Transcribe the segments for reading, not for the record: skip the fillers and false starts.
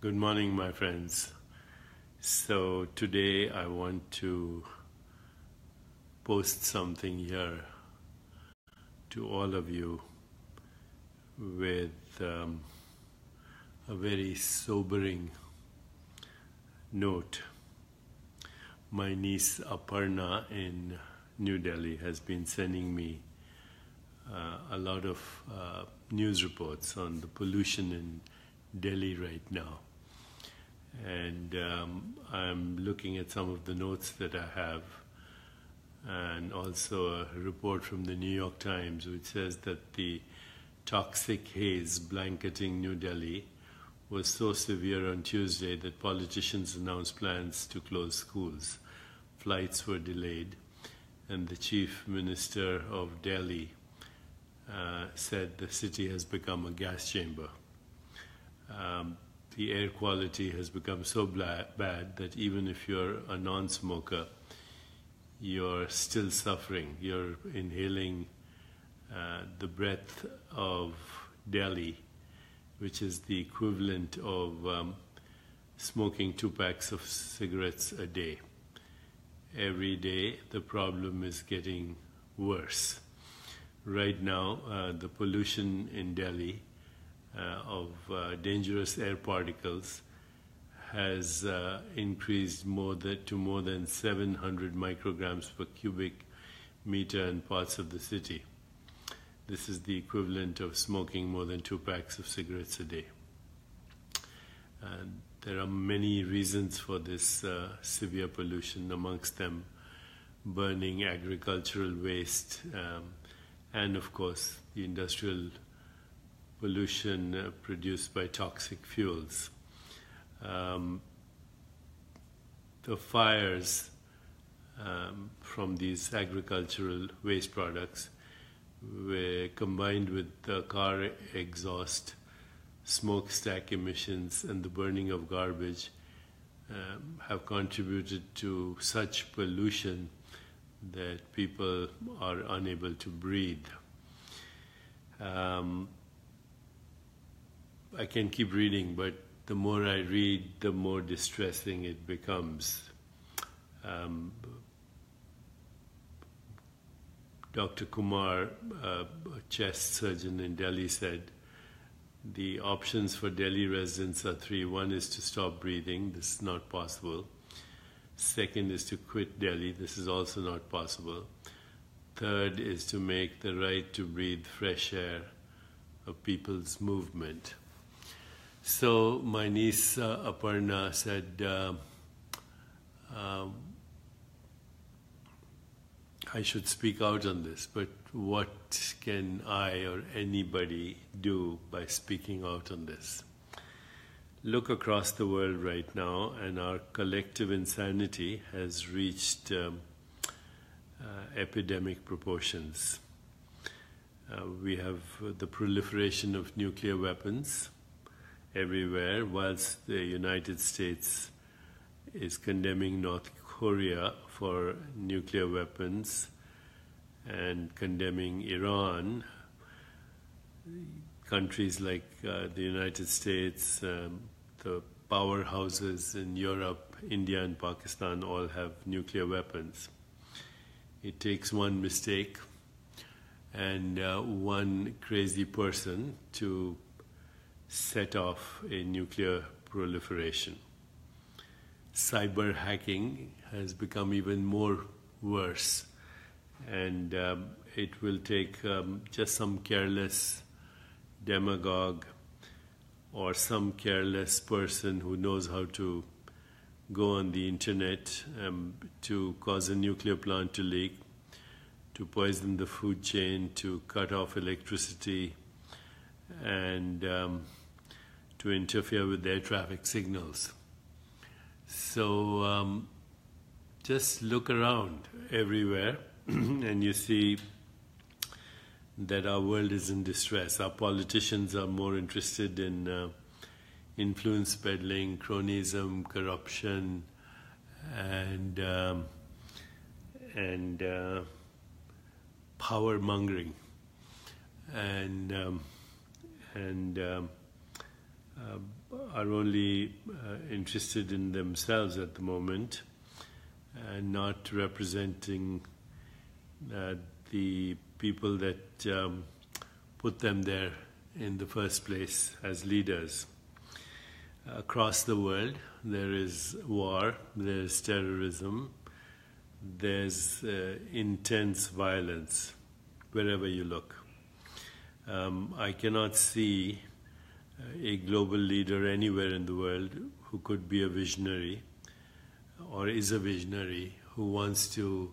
Good morning, my friends. So today I want to post something here to all of you with a very sobering note. My niece Aparna in New Delhi has been sending me a lot of news reports on the pollution in Delhi right now. And I'm looking at some of the notes that I have, and also a report from the New York Times which says that the toxic haze blanketing New Delhi was so severe on Tuesday that politicians announced plans to close schools. Flights were delayed, and the chief minister of Delhi said the city has become a gas chamber. The air quality has become so bad that even if you're a non-smoker, you're still suffering. You're inhaling the breath of Delhi, which is the equivalent of smoking 2 packs of cigarettes a day. Every day, the problem is getting worse. Right now, the pollution in Delhi of dangerous air particles has increased to more than 700 micrograms per cubic meter in parts of the city. This is the equivalent of smoking more than 2 packs of cigarettes a day. There are many reasons for this severe pollution, amongst them burning agricultural waste and, of course, the industrial pollution produced by toxic fuels. The fires from these agricultural waste products were combined with the car exhaust, smokestack emissions, and the burning of garbage have contributed to such pollution that people are unable to breathe. I can keep reading, but the more I read, the more distressing it becomes. Dr. Kumar, a chest surgeon in Delhi, said the options for Delhi residents are 3. One is to stop breathing. This is not possible. Second is to quit Delhi. This is also not possible. Third is to make the right to breathe fresh air a people's movement. So my niece Aparna said, I should speak out on this, but what can I or anybody do by speaking out on this? Look across the world right now, and our collective insanity has reached epidemic proportions. We have the proliferation of nuclear weapons everywhere, whilst the United States is condemning North Korea for nuclear weapons and condemning Iran. Countries like the United States, the powerhouses in Europe, India and Pakistan all have nuclear weapons. It takes one mistake and one crazy person to set off a nuclear proliferation. Cyber hacking has become even more worse, and it will take just some careless demagogue or some careless person who knows how to go on the internet to cause a nuclear plant to leak, to poison the food chain, to cut off electricity, and to interfere with air traffic signals. So just look around everywhere and you see that our world is in distress. Our politicians are more interested in influence peddling, cronyism, corruption, and power mongering, and are only interested in themselves at the moment and not representing the people that put them there in the first place as leaders. Across the world, there is war, there is terrorism, there's intense violence wherever you look. I cannot see a global leader anywhere in the world who could be a visionary or is a visionary who wants to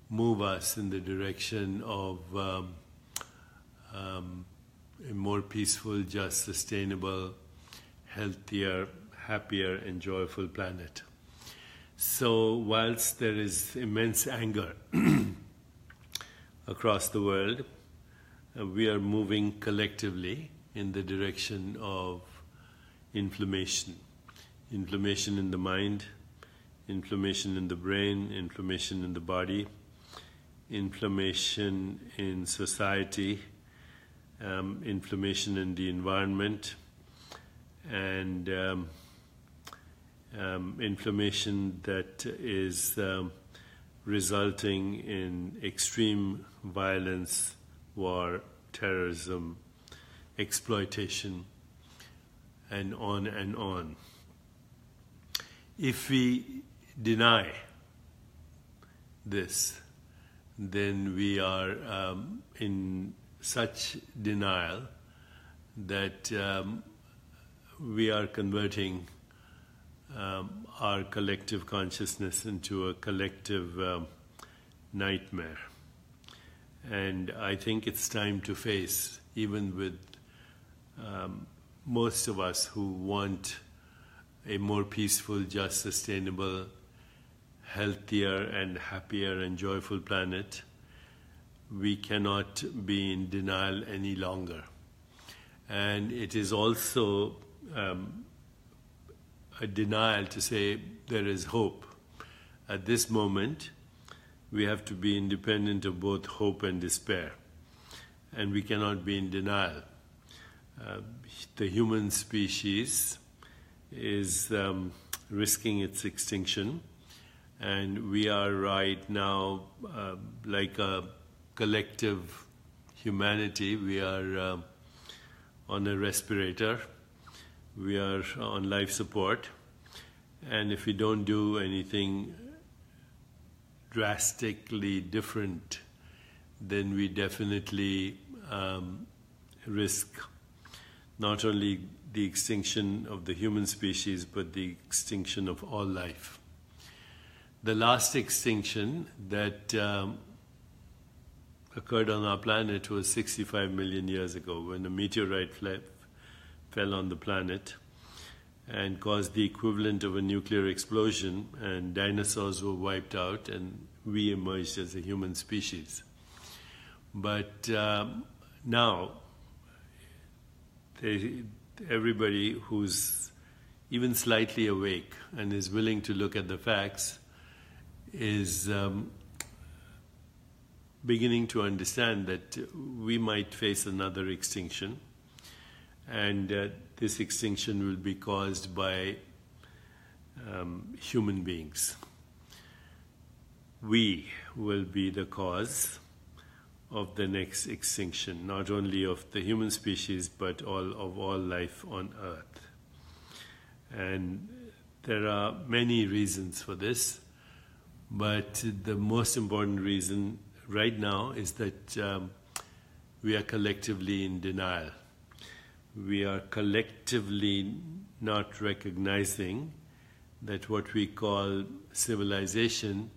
move us in the direction of a more peaceful, just, sustainable, healthier, happier, and joyful planet. So whilst there is immense anger across the world, we are moving collectively in the direction of inflammation. Inflammation in the mind, inflammation in the brain, inflammation in the body, inflammation in society, inflammation in the environment, and inflammation that is resulting in extreme violence, war, terrorism, exploitation, and on and on. If we deny this, then we are in such denial that we are converting our collective consciousness into a collective nightmare. And I think it's time to face, even with most of us who want a more peaceful, just, sustainable, healthier and happier and joyful planet, we cannot be in denial any longer. And it is also a denial to say there is hope. At this moment, we have to be independent of both hope and despair. And we cannot be in denial. The human species is risking its extinction, and we are right now like a collective humanity. We are on a respirator, we are on life support, and if we don't do anything drastically different, then we definitely risk not only the extinction of the human species, but the extinction of all life. The last extinction that occurred on our planet was 65 million years ago, when a meteorite fell on the planet and caused the equivalent of a nuclear explosion, and dinosaurs were wiped out and we emerged as a human species. But now, everybody who's even slightly awake and is willing to look at the facts is beginning to understand that we might face another extinction, and this extinction will be caused by human beings. We will be the cause of the next extinction, not only of the human species, but of all life on Earth. And there are many reasons for this, but the most important reason right now is that we are collectively in denial. We are collectively not recognizing that what we call civilization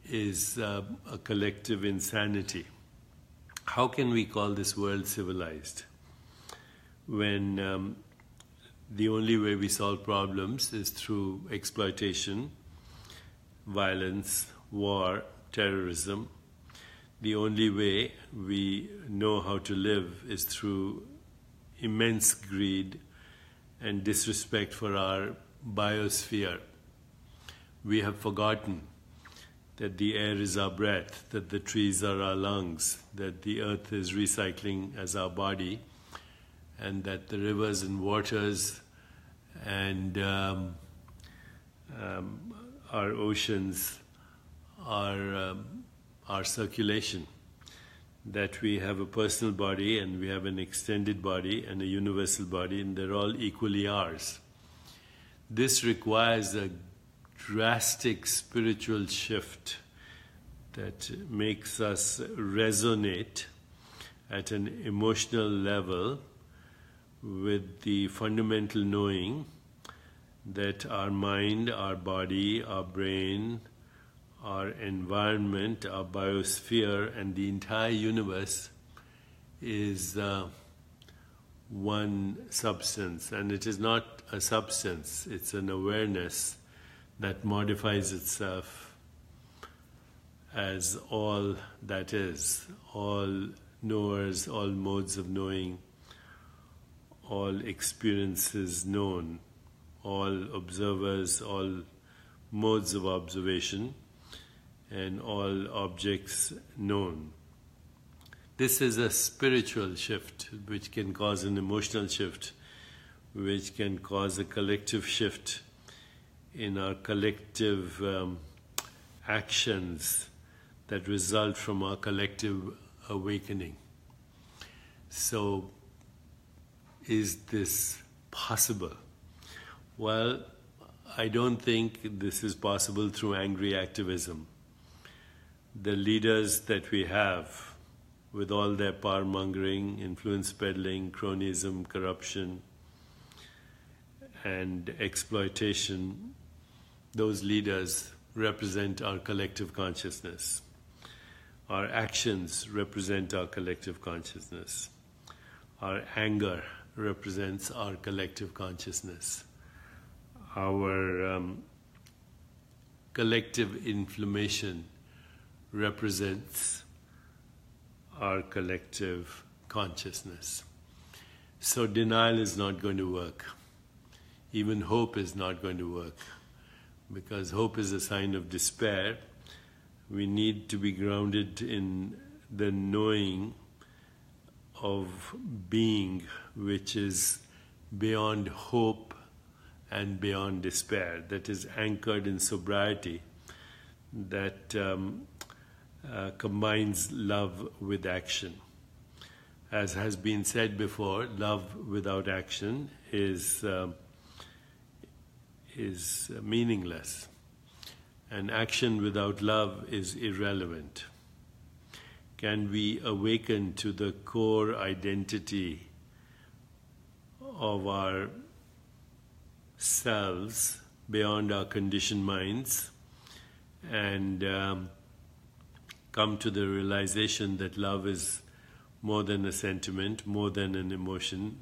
is a collective insanity. How can we call this world civilized when the only way we solve problems is through exploitation, violence, war, terrorism? The only way we know how to live is through immense greed and disrespect for our biosphere. We have forgotten that the air is our breath, that the trees are our lungs, that the earth is recycling as our body, and that the rivers and waters and our oceans are our circulation, that we have a personal body and we have an extended body and a universal body, and they're all equally ours. This requires a drastic spiritual shift that makes us resonate at an emotional level with the fundamental knowing that our mind, our body, our brain, our environment, our biosphere, and the entire universe is one substance. And it is not a substance, it's an awareness that modifies itself as all that is, all knowers, all modes of knowing, all experiences known, all observers, all modes of observation, and all objects known. This is a spiritual shift which can cause an emotional shift, which can cause a collective shift in our collective actions that result from our collective awakening. So, is this possible? Well, I don't think this is possible through angry activism. The leaders that we have, with all their power-mongering, influence peddling, cronyism, corruption, and exploitation, those leaders represent our collective consciousness. Our actions represent our collective consciousness. Our anger represents our collective consciousness. Our collective inflammation represents our collective consciousness. So denial is not going to work. Even hope is not going to work, because hope is a sign of despair. We need to be grounded in the knowing of being, which is beyond hope and beyond despair, that is anchored in sobriety, that combines love with action. As has been said before, love without action is meaningless, and action without love is irrelevant. Can we awaken to the core identity of our selves beyond our conditioned minds and come to the realization that love is more than a sentiment, more than an emotion,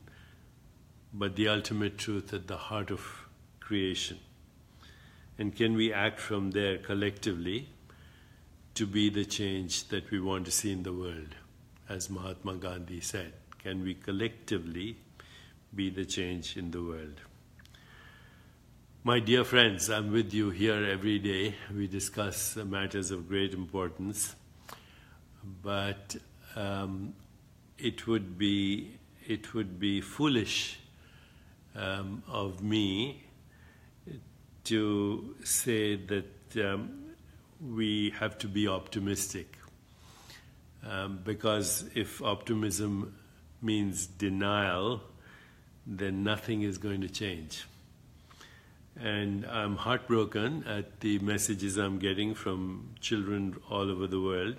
but the ultimate truth at the heart of creation? And can we act from there collectively to be the change that we want to see in the world? As Mahatma Gandhi said, can we collectively be the change in the world? My dear friends, I'm with you here every day. We discuss matters of great importance, but it would be foolish of me to say that we have to be optimistic, because if optimism means denial, then nothing is going to change. And I'm heartbroken at the messages I'm getting from children all over the world,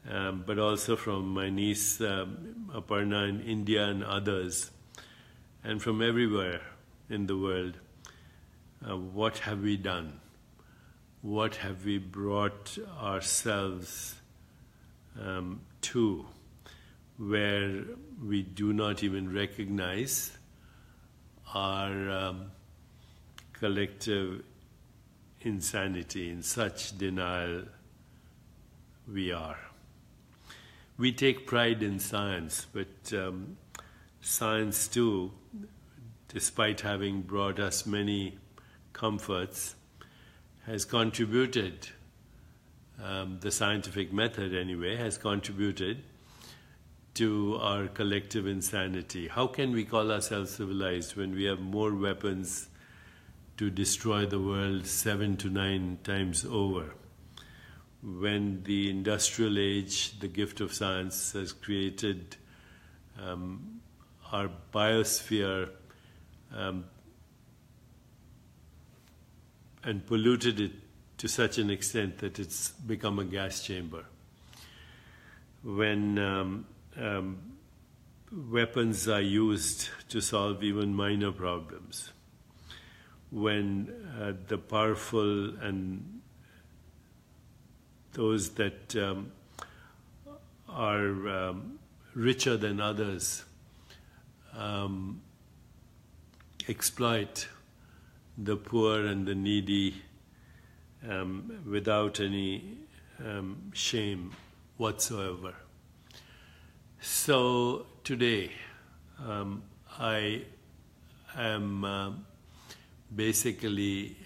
but also from my niece Aparna in India and others, and from everywhere in the world. What have we done? What have we brought ourselves to, where we do not even recognize our collective insanity? In such denial we are. We take pride in science, but science too, despite having brought us many comforts, has contributed, the scientific method anyway, has contributed to our collective insanity. How can we call ourselves civilized when we have more weapons to destroy the world 7 to 9 times over? When the industrial age, the gift of science, has created our biosphere and polluted it to such an extent that it's become a gas chamber. When weapons are used to solve even minor problems, when the powerful and those that are richer than others exploit the poor and the needy without any shame whatsoever. So today I am basically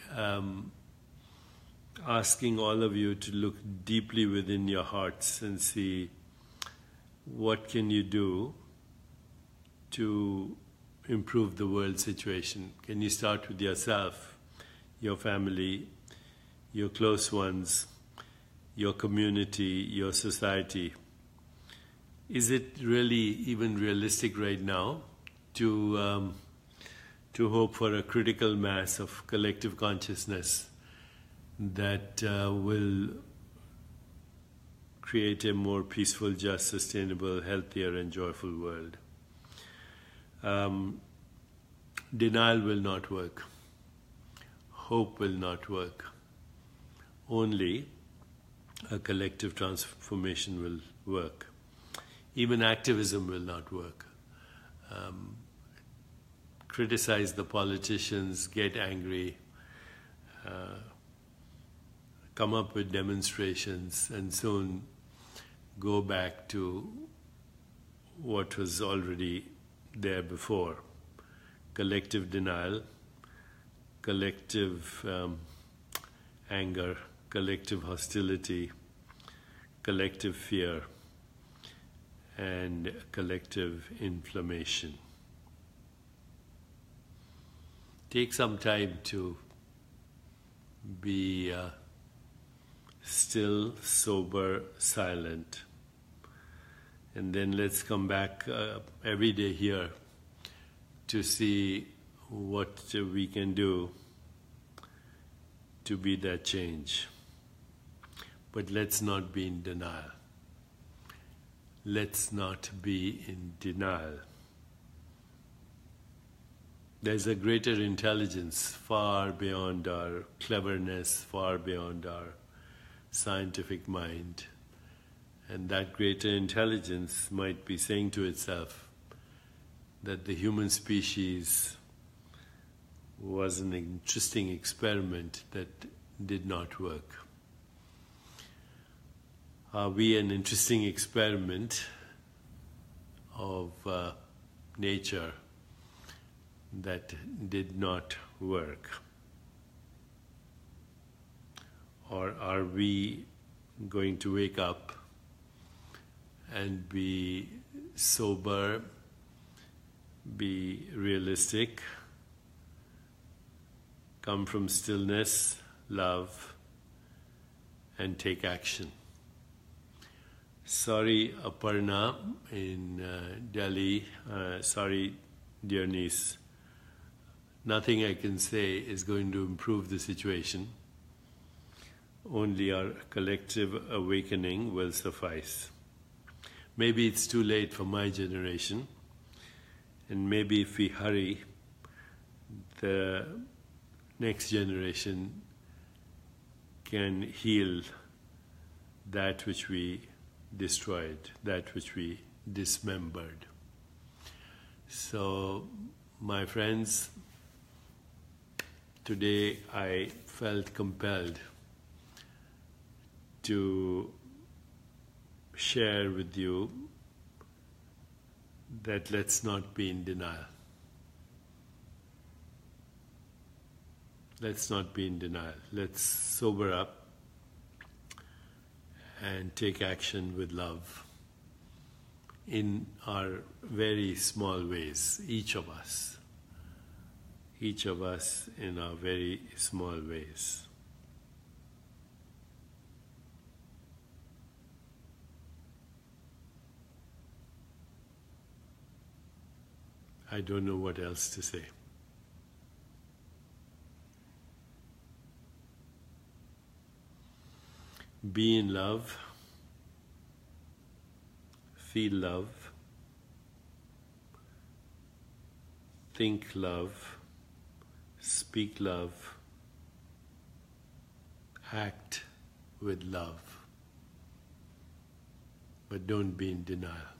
asking all of you to look deeply within your hearts and see what can you do to improve the world situation. Can you start with yourself, your family, your close ones, your community, your society? Is it really even realistic right now to hope for a critical mass of collective consciousness that will create a more peaceful, just, sustainable, healthier and joyful world? Denial will not work. Hope will not work. Only a collective transformation will work. Even activism will not work. Criticize the politicians, get angry, come up with demonstrations, and soon go back to what was already there before. Collective denial, collective anger, collective hostility, collective fear, and collective inflammation. Take some time to be still, sober, silent. And then let's come back every day here to see what we can do to be that change. But let's not be in denial. Let's not be in denial. There's a greater intelligence far beyond our cleverness, far beyond our scientific mind. And that greater intelligence might be saying to itself that the human species was an interesting experiment that did not work. Are we an interesting experiment of nature that did not work? Or are we going to wake up and be sober, be realistic, come from stillness, love, and take action? Sorry, Aparna in Delhi. Sorry, dear niece. Nothing I can say is going to improve the situation. Only our collective awakening will suffice. Maybe it's too late for my generation, and maybe if we hurry, the next generation can heal that which we destroyed, that which we dismembered. So, my friends, today I felt compelled to share with you that let's not be in denial. Let's not be in denial. Let's sober up and take action with love in our very small ways, each of us in our very small ways. I don't know what else to say. Be in love, feel love, think love, speak love, act with love, but don't be in denial.